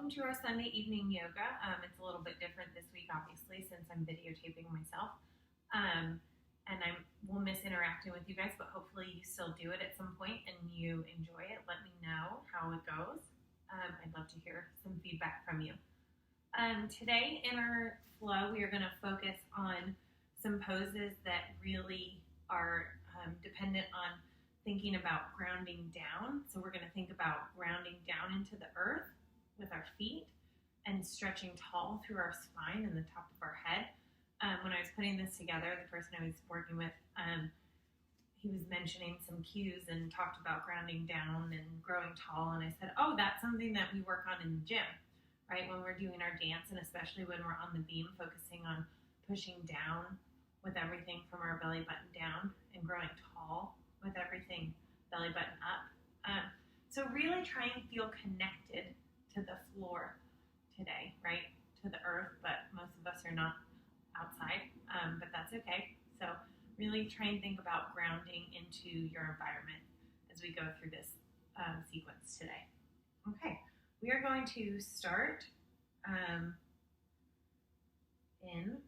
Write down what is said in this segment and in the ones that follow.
welcome to our Sunday evening yoga. It's a little bit different this week, obviously, since I'm videotaping myself. And I will miss interacting with you guys, but hopefully you still do it at some point and you enjoy it. Let me know how it goes. I'd love to hear some feedback from you. Today in our flow, we are going to focus on some poses that really are dependent on thinking about grounding down. So we're going to think about grounding down into the earth with our feet and stretching tall through our spine and the top of our head. When I was putting this together, the person I was working with, he was mentioning some cues and talked about grounding down and growing tall. And I said, oh, that's something that we work on in the gym, right? When we're doing our dance, and especially when we're on the beam, focusing on pushing down with everything from our belly button down and growing tall with everything belly button up. So really try and feel connected to the floor today, right? To the earth, but most of us are not outside, but that's okay. So really try and think about grounding into your environment as we go through this sequence today. Okay, we are going to start in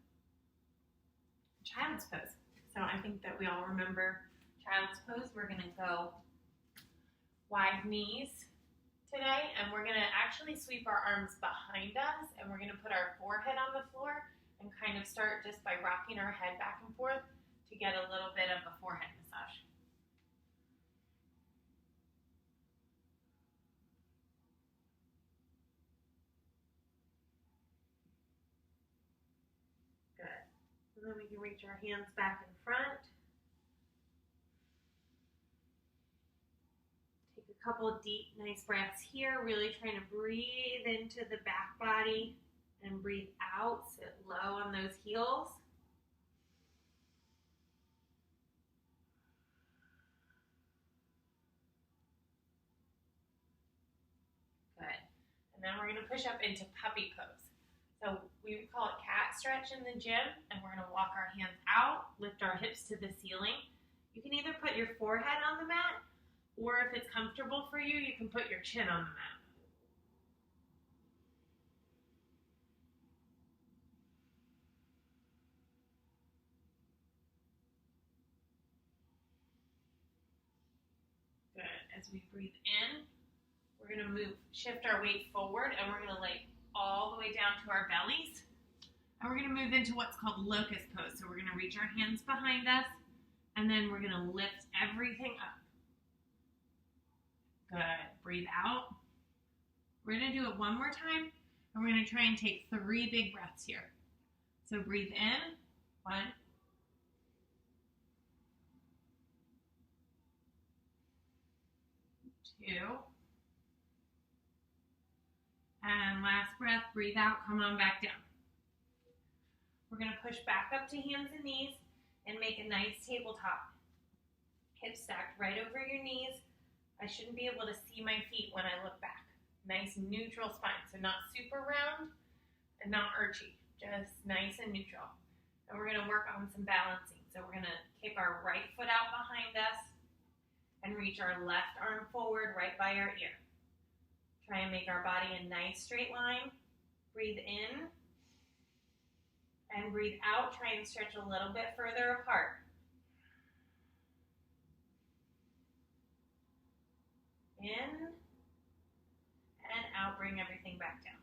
child's pose. So I think that we all remember child's pose. We're going to go wide knees today, and we're going to actually sweep our arms behind us, and we're going to put our forehead on the floor and kind of start just by rocking our head back and forth to get a little bit of a forehead massage. Good. And then we can reach our hands back in front. A couple of deep, nice breaths here, really trying to breathe into the back body and breathe out, sit low on those heels. Good. And then we're going to push up into puppy pose. So we would call it cat stretch in the gym, and we're going to walk our hands out, lift our hips to the ceiling. You can either put your forehead on the mat, or if it's comfortable for you, you can put your chin on the mat. Good. As we breathe in, we're going to shift our weight forward, and we're going to lay all the way down to our bellies. And we're going to move into what's called locust pose. So we're going to reach our hands behind us, and then we're going to lift everything up. Good. Breathe out. We're going to do it one more time, and we're going to try and take 3 big breaths here. So breathe in. 1, 2, and last breath, breathe out, come on back down. We're going to push back up to hands and knees and make a nice tabletop. Hips stacked right over your knees. I shouldn't be able to see my feet when I look back. Nice neutral spine, so not super round and not archy, just nice and neutral. And we're going to work on some balancing. So we're going to kick our right foot out behind us and reach our left arm forward right by our ear. Try and make our body a nice straight line. Breathe in and breathe out. Try and stretch a little bit further apart. In and out, bring everything back down.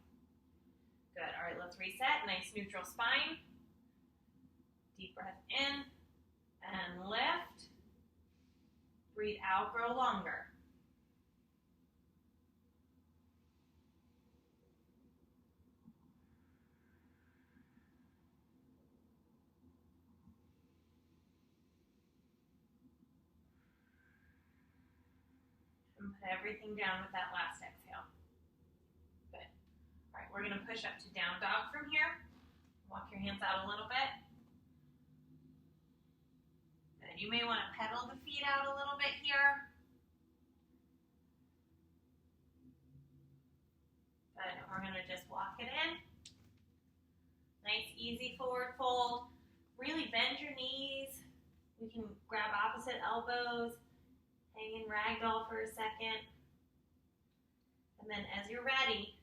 Good. All right, let's reset. Nice neutral spine. Deep breath in and lift. Breathe out, grow longer. And put everything down with that last exhale. Good. All right, we're going to push up to down dog from here. Walk your hands out a little bit. Good. You may want to pedal the feet out a little bit here. Good. We're going to just walk it in. Nice, easy forward fold. Really bend your knees. We can grab opposite elbows. Hang in ragdoll for a second. And then as you're ready,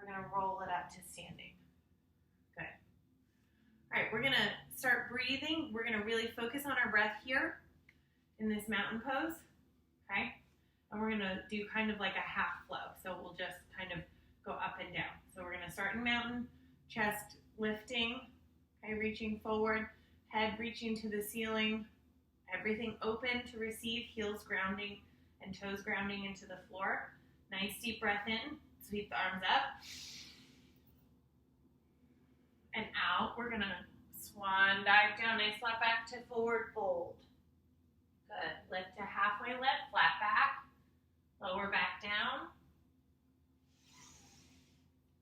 We're going to roll it up to standing. Good. All right, we're going to start breathing. We're going to really focus on our breath here in this mountain pose, okay? And we're going to do kind of like a half flow. So we'll just kind of go up and down. So we're going to start in mountain, chest lifting, okay, reaching forward, head reaching to the ceiling, everything open to receive, heels grounding and toes grounding into the floor. Nice deep breath in, sweep the arms up. And out, we're gonna swan dive down, nice flat back to forward fold. Good, lift to halfway lift, flat back, lower back down.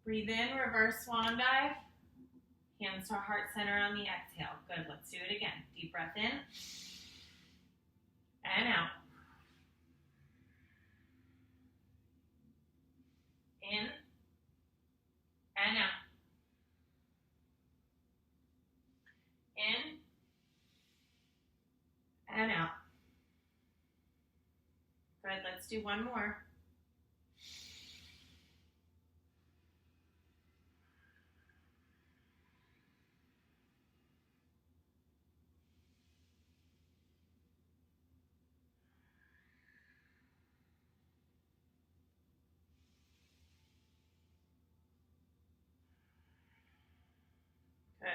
Breathe in, reverse swan dive. Hands to heart center on the exhale. Good, let's do it again. Deep breath in and out. In and out. In and out. Good, let's do one more. Good.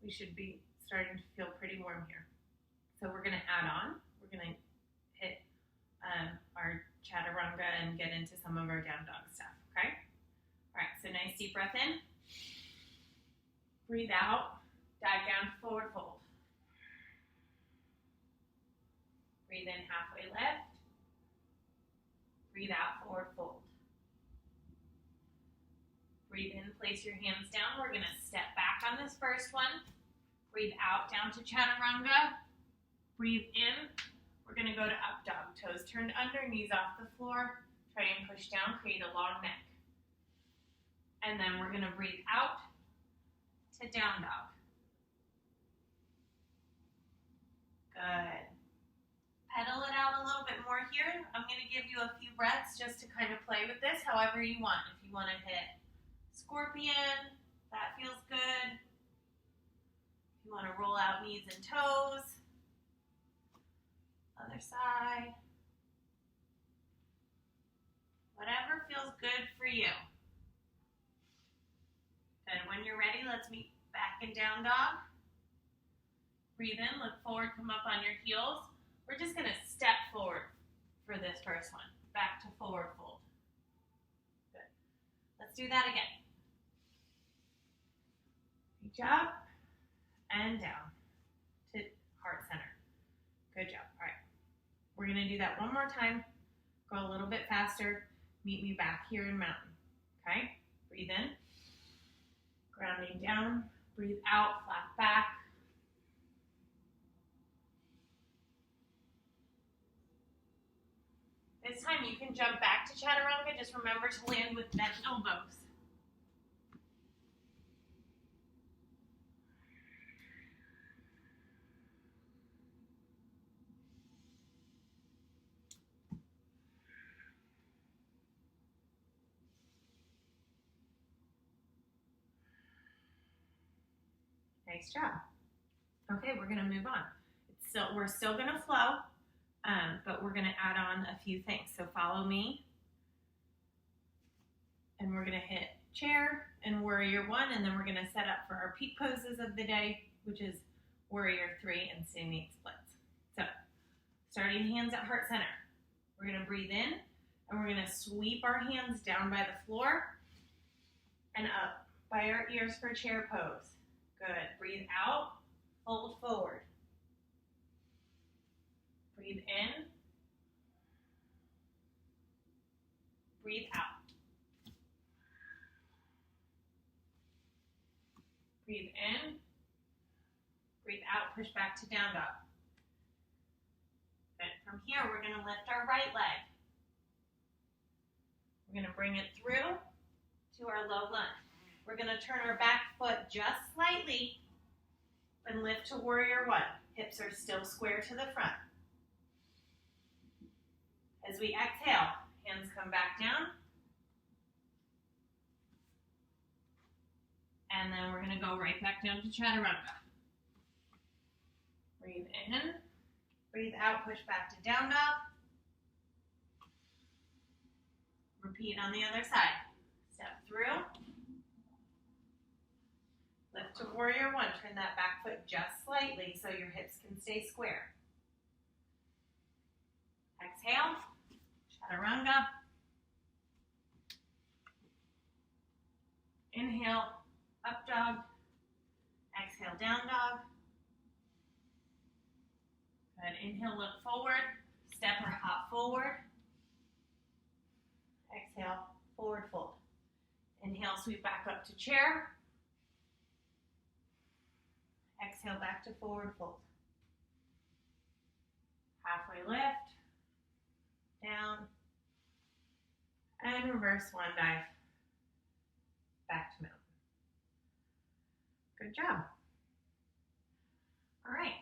We should be starting to feel pretty warm here. So we're going to add on. We're going to hit our chaturanga and get into some of our down dog stuff, okay? All right, so nice deep breath in. Breathe out. Dive down, forward fold. Breathe in, halfway lift. Breathe out, forward fold. Breathe in, place your hands down. We're gonna step back on this first one. Breathe out, down to chaturanga. Breathe in. We're gonna go to up dog. Toes turned under, knees off the floor. Try and push down, create a long neck. And then we're gonna breathe out to down dog. Good. Pedal it out a little bit more here. I'm gonna give you a few breaths just to kind of play with this however you want. If you wanna hit scorpion, that feels good. If you want to roll out knees and toes. Other side. Whatever feels good for you. Good. When you're ready, let's meet back in down dog. Breathe in, look forward, come up on your heels. We're just going to step forward for this first one. Back to forward fold. Good. Let's do that again. Reach up and down to heart center. Good job. All right. We're going to do that one more time. Go a little bit faster. Meet me back here in mountain. Okay? Breathe in. Grounding down. Breathe out. Flat back. This time you can jump back to chaturanga. Just remember to land with bent elbows. Nice job. Okay, we're going to move on. We're still going to flow, but we're going to add on a few things. So follow me. And we're going to hit chair and warrior one, and then we're going to set up for our peak poses of the day, which is warrior 3 and standing splits. So starting hands at heart center. We're going to breathe in, and we're going to sweep our hands down by the floor and up by our ears for chair pose. Good. Breathe out, fold forward. Breathe in, breathe out. Breathe in, breathe out, push back to down dog. Good. From here, we're going to lift our right leg. We're going to bring it through to our low lunge. We're going to turn our back foot just slightly and lift to warrior one. Hips are still square to the front. As we exhale, hands come back down. go right back down to chaturanga. Breathe in, breathe out, push back to down dog. Repeat on the other side. Step through. Lift to warrior one. Turn that back foot just slightly so your hips can stay square. Exhale, chaturanga. Inhale, up dog. Exhale, down dog. Good. Inhale, look forward. Step or hop forward. Exhale, forward fold. Inhale, sweep back up to chair. Exhale, back to forward fold. Halfway lift. Down. And reverse one dive. Back to mountain. Good job. All right.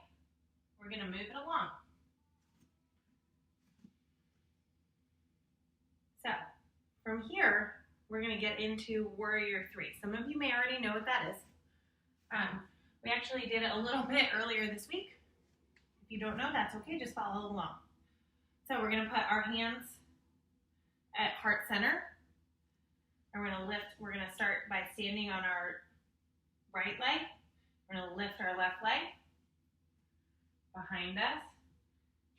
We're going to move it along. So, from here, we're going to get into warrior three. Some of you may already know what that is. We actually did it a little bit earlier this week. If you don't know, that's okay. Just follow along. So we're going to put our hands at heart center. And we're going to lift. We're going to start by standing on our right leg. We're going to lift our left leg behind us.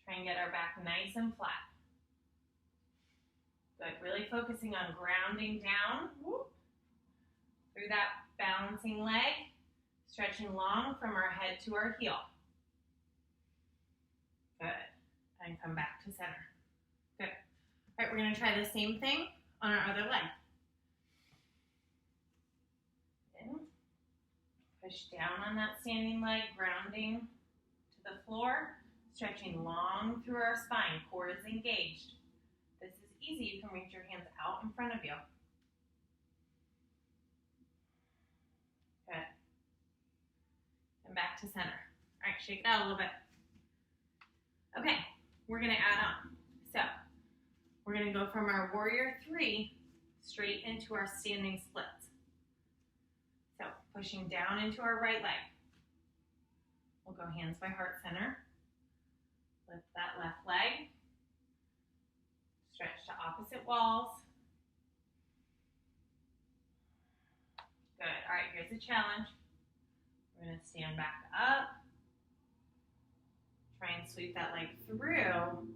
Try and get our back nice and flat. Good. Really focusing on grounding down through that balancing leg, stretching long from our head to our heel. Good. And come back to center. Good. All right, we're going to try the same thing on our other leg. In. Push down on that standing leg, grounding to the floor, stretching long through our spine. Core is engaged. This is easy. You can reach your hands out in front of you. Good. And back to center. All right, shake that a little bit. Okay, we're going to add on. So, we're going to go from our warrior three straight into our standing splits. So, pushing down into our right leg. We'll go hands by heart center. Lift that left leg. Stretch to opposite walls. Good. All right, here's a challenge. We're going to stand back up. Try and sweep that leg through.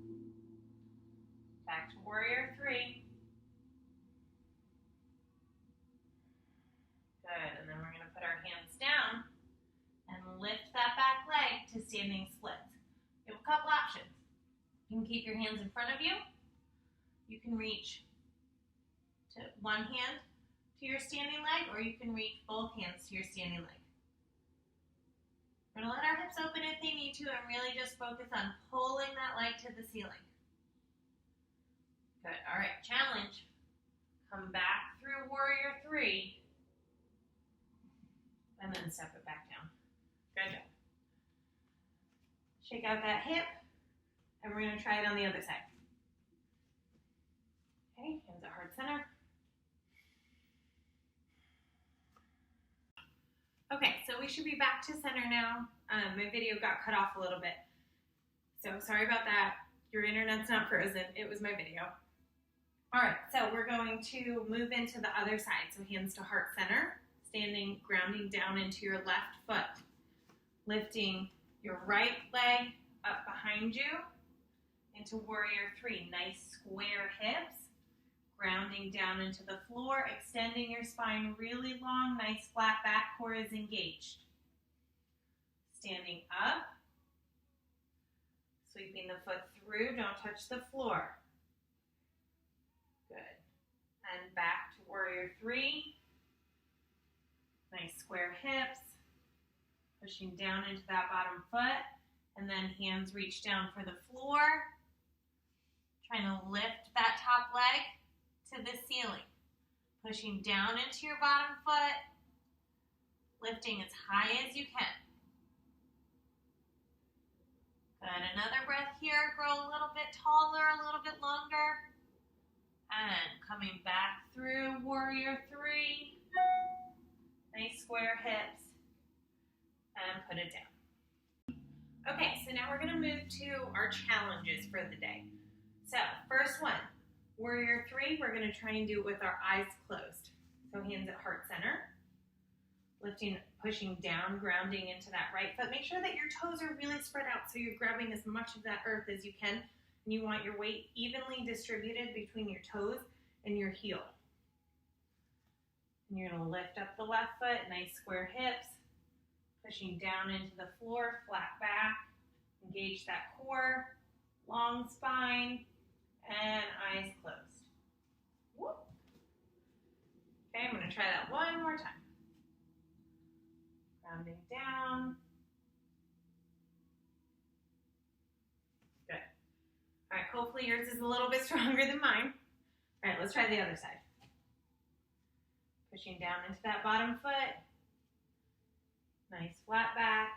Back to warrior three. Good. And then we're going to put our hands down and lift that back leg to standing splits. You have a couple options. You can keep your hands in front of you. You can reach to one hand to your standing leg, or you can reach both hands to your standing leg. We're going to let our hips open if they need to and really just focus on pulling that leg to the ceiling. Good. All right, challenge. Come back through warrior three and then step it back down. Good job. Shake out that hip and we're going to try it on the other side. Okay, hands at heart center. Okay, so we should be back to center now. My video got cut off a little bit. So sorry about that. Your internet's not frozen. It was my video. All right, so we're going to move into the other side. So hands to heart center, standing, grounding down into your left foot. Lifting your right leg up behind you into warrior three. Nice square hips. Grounding down into the floor, extending your spine really long, nice flat back, core is engaged. Standing up, sweeping the foot through, don't touch the floor. Good. And back to warrior three. Nice square hips, pushing down into that bottom foot, and then hands reach down for the floor. Trying to lift that top leg to the ceiling, pushing down into your bottom foot, lifting as high as you can. Good, another breath here, grow a little bit taller, a little bit longer, and coming back through warrior three, nice square hips, and put it down. Okay, so now we're gonna move to our challenges for the day. So first one, Warrior 3, we're gonna try and do it with our eyes closed. So hands at heart center, lifting, pushing down, grounding into that right foot. Make sure that your toes are really spread out so you're grabbing as much of that earth as you can. And you want your weight evenly distributed between your toes and your heel. And you're gonna lift up the left foot, nice square hips, pushing down into the floor, flat back, engage that core, long spine, and eyes closed. Whoop. Okay, I'm gonna try that one more time. Grounding down. Good. All right, hopefully yours is a little bit stronger than mine. All right, let's try the other side. Pushing down into that bottom foot. Nice flat back.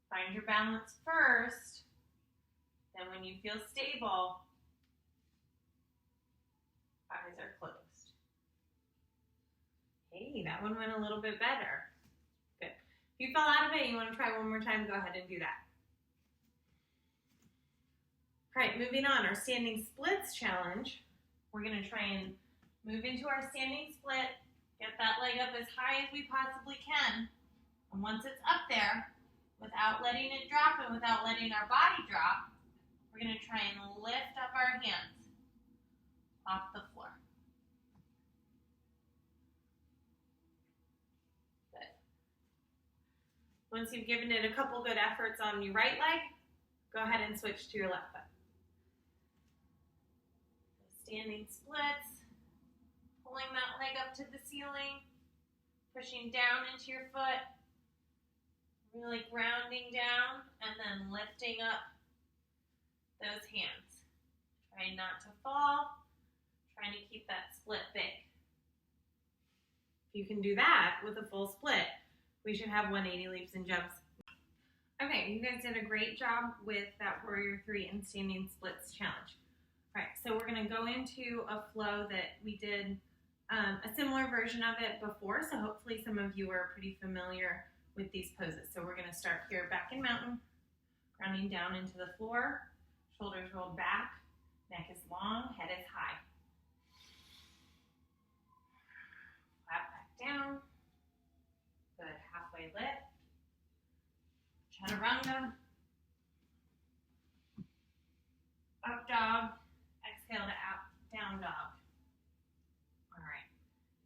Find your balance first. Then when you feel stable, eyes are closed. Hey, that one went a little bit better. Good. If you fell out of it and you want to try one more time, go ahead and do that. All right, moving on, our standing splits challenge. We're gonna try and move into our standing split, get that leg up as high as we possibly can. And once it's up there, without letting it drop and without letting our body drop, we're gonna try and lift up our hands off the floor. Good. Once you've given it a couple good efforts on your right leg, go ahead and switch to your left foot. Standing splits, pulling that leg up to the ceiling, pushing down into your foot, really grounding down, and then lifting up those hands. Trying not to fall, trying to keep that split big. If you can do that with a full split, we should have 180 leaps and jumps. Okay, you guys did a great job with that Warrior 3 and Standing Splits challenge. All right, so we're gonna go into a flow that we did a similar version of it before, so hopefully some of you are pretty familiar with these poses. So we're gonna start here, back in mountain, grounding down into the floor, shoulders rolled back, neck is long, head is high. Flat back down. Good, halfway lift. Chaturanga. Up dog. Exhale to out, down dog. All right,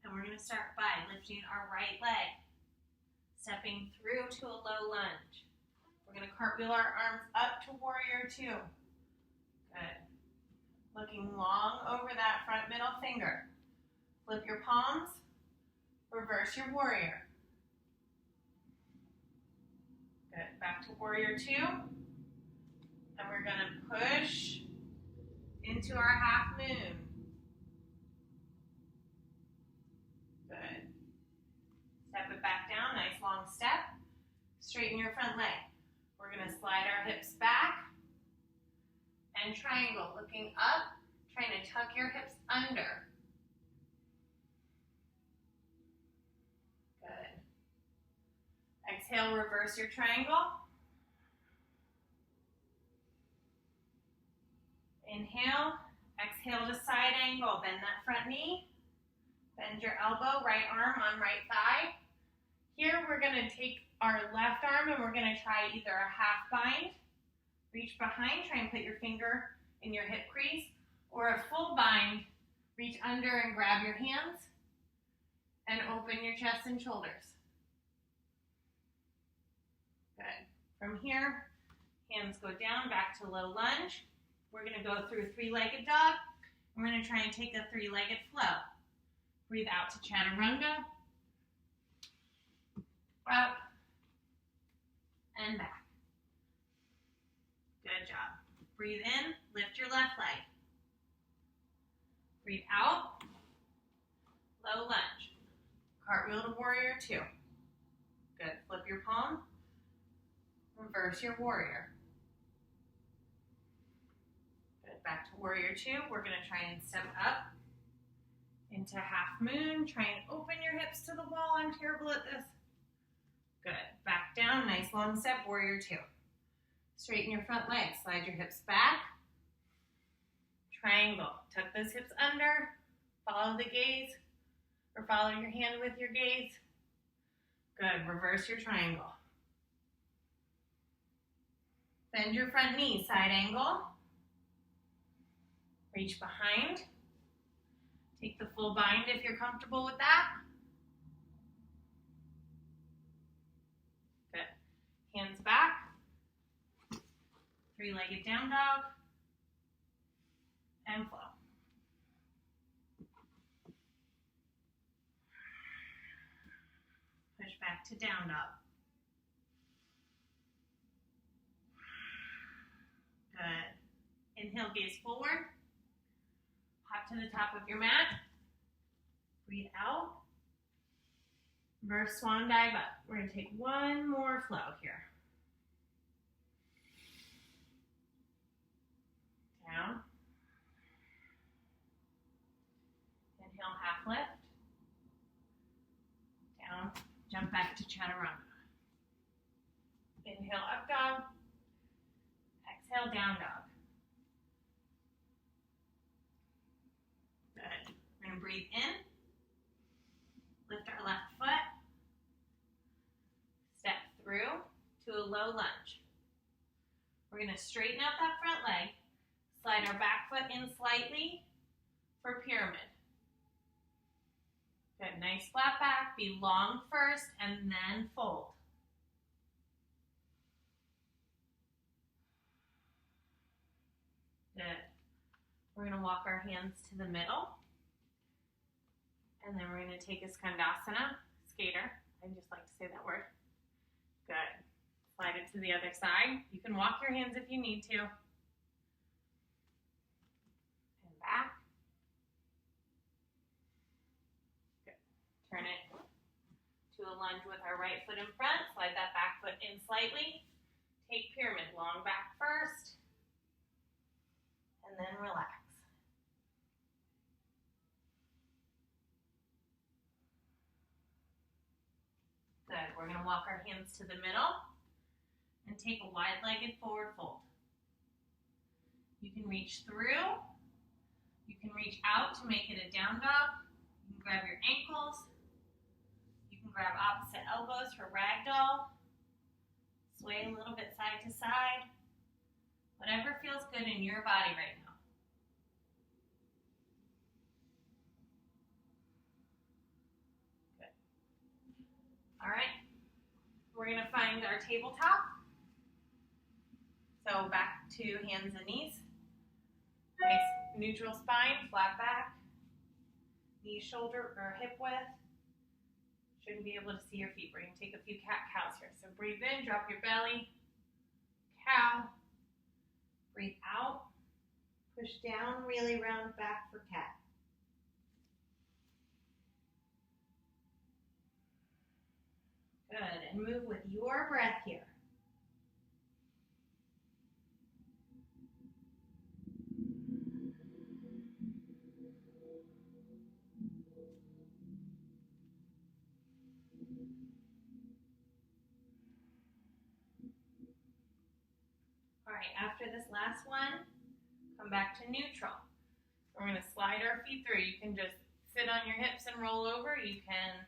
and we're gonna start by lifting our right leg, stepping through to a low lunge. We're gonna cartwheel our arms up to Warrior 2. Good. Looking long over that front middle finger. Flip your palms, reverse your Warrior. Good, back to Warrior 2. And we're gonna push into our half moon. Good. Step it back down, nice long step. Straighten your front leg. We're gonna slide our hips back and triangle, looking up, trying to tuck your hips under. Good. Exhale, reverse your triangle. Inhale, exhale to side angle, bend that front knee, bend your elbow, right arm on right thigh. Here we're gonna take our left arm and we're gonna try either a half bind, reach behind, try and put your finger in your hip crease, or a full bind, reach under and grab your hands and open your chest and shoulders. Good. From here, hands go down, back to low lunge. We're gonna go through a three-legged dog. We're gonna try and take a three-legged flow. Breathe out to chaturanga. Up and back. Good job. Breathe in, lift your left leg. Breathe out, low lunge. Cartwheel to Warrior 2. Good, flip your palm, reverse your Warrior. Good, back to Warrior 2. We're gonna try and step up into half moon. Try and open your hips to the wall. I'm terrible at this. Good. Back down, nice long step, warrior two. Straighten your front leg, slide your hips back. Triangle, tuck those hips under, follow the gaze, or follow your hand with your gaze. Good, reverse your triangle. Bend your front knee, side angle. Reach behind. Take the full bind if you're comfortable with that. Good. Hands back. Three-legged down dog. And flow. Push back to down dog. Good. Inhale, gaze forward. Hop to the top of your mat. Breathe out. Reverse swan dive up. We're going to take one more flow here. Down. Inhale, half lift. Down. Jump back to chaturanga. Inhale, up dog. Exhale, down dog. Good. We're going to breathe in. Lift our left foot. Step through to a low lunge. We're going to straighten out that front leg. Slide our back foot in slightly for pyramid. Good. Nice flat back. Be long first and then fold. Good. We're going to walk our hands to the middle. And then we're going to take a skandasana, skater. I just like to say that word. Good. Slide it to the other side. You can walk your hands if you need to. And back. Good. Turn it to a lunge with our right foot in front. Slide that back foot in slightly. Take pyramid, long back first. And then relax. Good. We're going to walk our hands to the middle and take a wide-legged forward fold. You can reach through. You can reach out to make it a down dog. You can grab your ankles. You can grab opposite elbows for ragdoll. Sway a little bit side to side. Whatever feels good in your body right now. Good. All right. We're going to find our tabletop. So back to hands and knees. Nice neutral spine, flat back. Knee, shoulder, or hip width. Shouldn't be able to see your feet. We're going to take a few cat-cows here. So breathe in, drop your belly. Cow. Breathe out. Push down, really round back for cat. Good. And move with your breath here. All right, after this last one, come back to neutral. We're going to slide our feet through. You can just sit on your hips and roll over. You can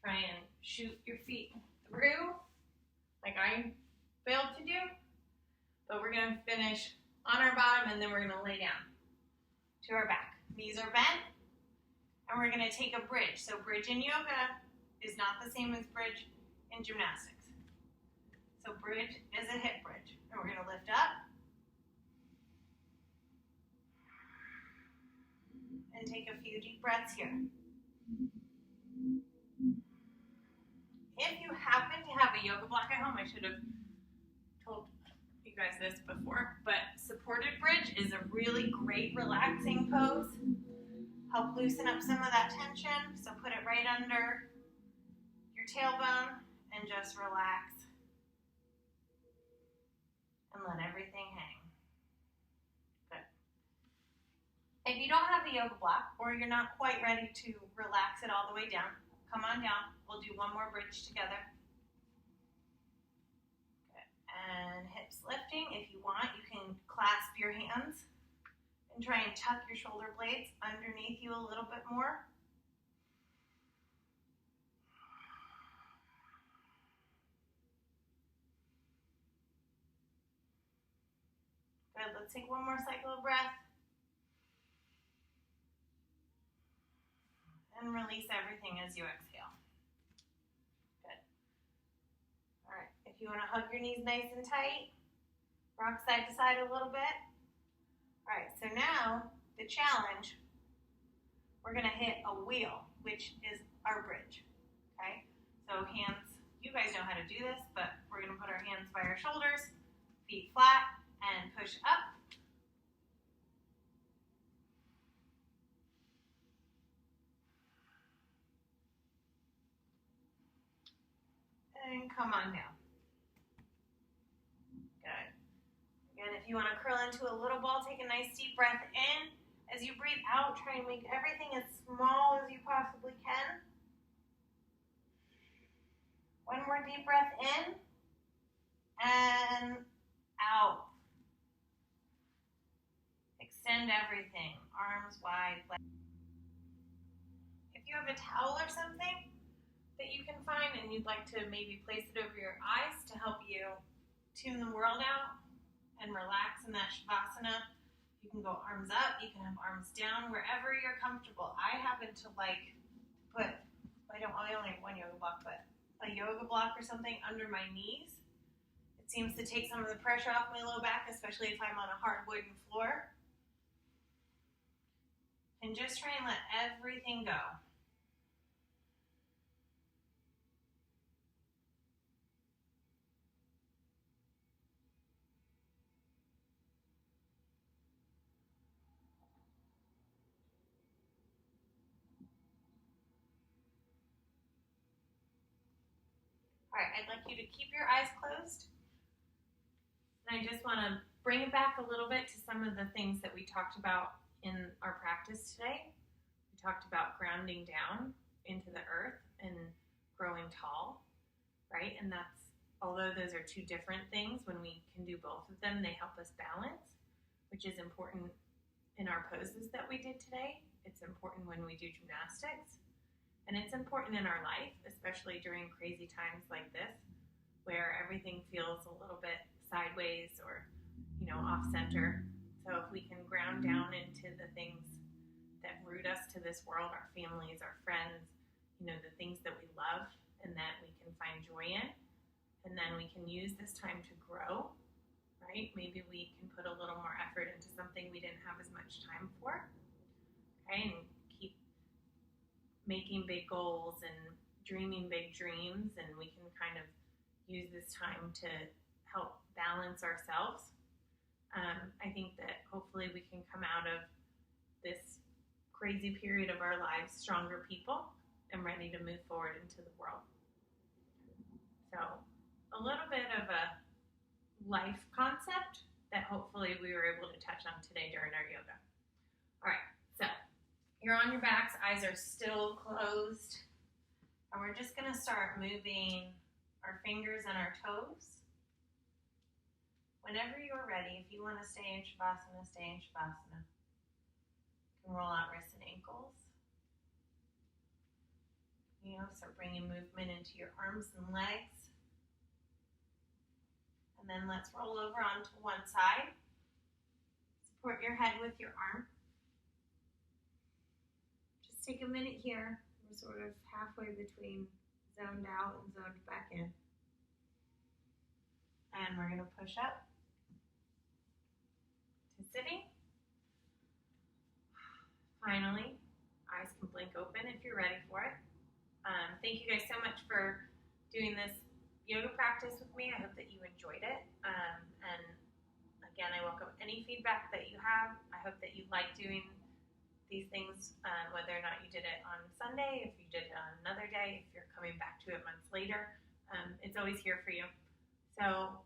try and shoot your feet through, like I failed to do. But we're going to finish on our bottom, and then we're going to lay down to our back. Knees are bent, and we're going to take a bridge. So bridge in yoga is not the same as bridge in gymnastics. So bridge is a hip bridge. And we're going to lift up. And take a few deep breaths here. If you happen to have a yoga block at home, I should have told you guys this before, but supported bridge is a really great relaxing pose. Help loosen up some of that tension. So put it right under your tailbone and just relax. And let everything hang. Good. If you don't have the yoga block, or you're not quite ready to relax it all the way down, come on down. We'll do one more bridge together. then hips lifting. If you want, you can clasp your hands and try and tuck your shoulder blades underneath you a little bit more. Good, let's take one more cycle of breath. And release everything as you exhale. Good. All right, if you want to hug your knees nice and tight, rock side to side a little bit. All right, so now the challenge, we're gonna hit a wheel, which is our bridge, okay? So hands, you guys know how to do this, but we're gonna put our hands by our shoulders, feet flat, and push up. And come on down. Good. Again, if you want to curl into a little ball, take a nice deep breath in. As you breathe out, try and make everything as small as you possibly can. One more deep breath in and out. Extend everything, arms wide. If you have a towel or something that you can find and you'd like to maybe place it over your eyes to help you tune the world out and relax in that Shavasana, you can go arms up, you can have arms down, wherever you're comfortable. I happen to like put, I only have one yoga block, but a yoga block or something under my knees. It seems to take some of the pressure off my low back, especially if I'm on a hard wooden floor. And just try and let everything go. All right, I'd like you to keep your eyes closed. And I just want to bring it back a little bit to some of the things that we talked about in our practice today. We talked about grounding down into the earth and growing tall, right? And that's, although those are two different things, when we can do both of them, they help us balance, which is important in our poses that we did today. It's important when we do gymnastics. And it's important in our life, especially during crazy times like this, where everything feels a little bit sideways or, off center. So if we can ground down into the things that root us to this world, our families, our friends, the things that we love and that we can find joy in, and then we can use this time to grow, right? Maybe we can put a little more effort into something we didn't have as much time for, okay? And keep making big goals and dreaming big dreams, and we can kind of use this time to help balance ourselves. I think that hopefully we can come out of this crazy period of our lives stronger people and ready to move forward into the world. So a little bit of a life concept that hopefully we were able to touch on today during our yoga. All right, so you're on your backs, eyes are still closed, and we're just going to start moving our fingers and our toes. Whenever you're ready, if you want to stay in Shavasana, stay in Shavasana. You can roll out wrists and ankles. So bringing movement into your arms and legs. And then let's roll over onto one side. Support your head with your arm. Just take a minute here. We're sort of halfway between zoned out and zoned back in. And we're going to push up to sitting. Finally, eyes can blink open if you're ready for it. Thank you guys so much for doing this yoga practice with me. I hope that you enjoyed it. And again, I welcome any feedback that you have. I hope that you like doing these things, whether or not you did it on Sunday, if you did it on another day, if you're coming back to it months later. It's always here for you. So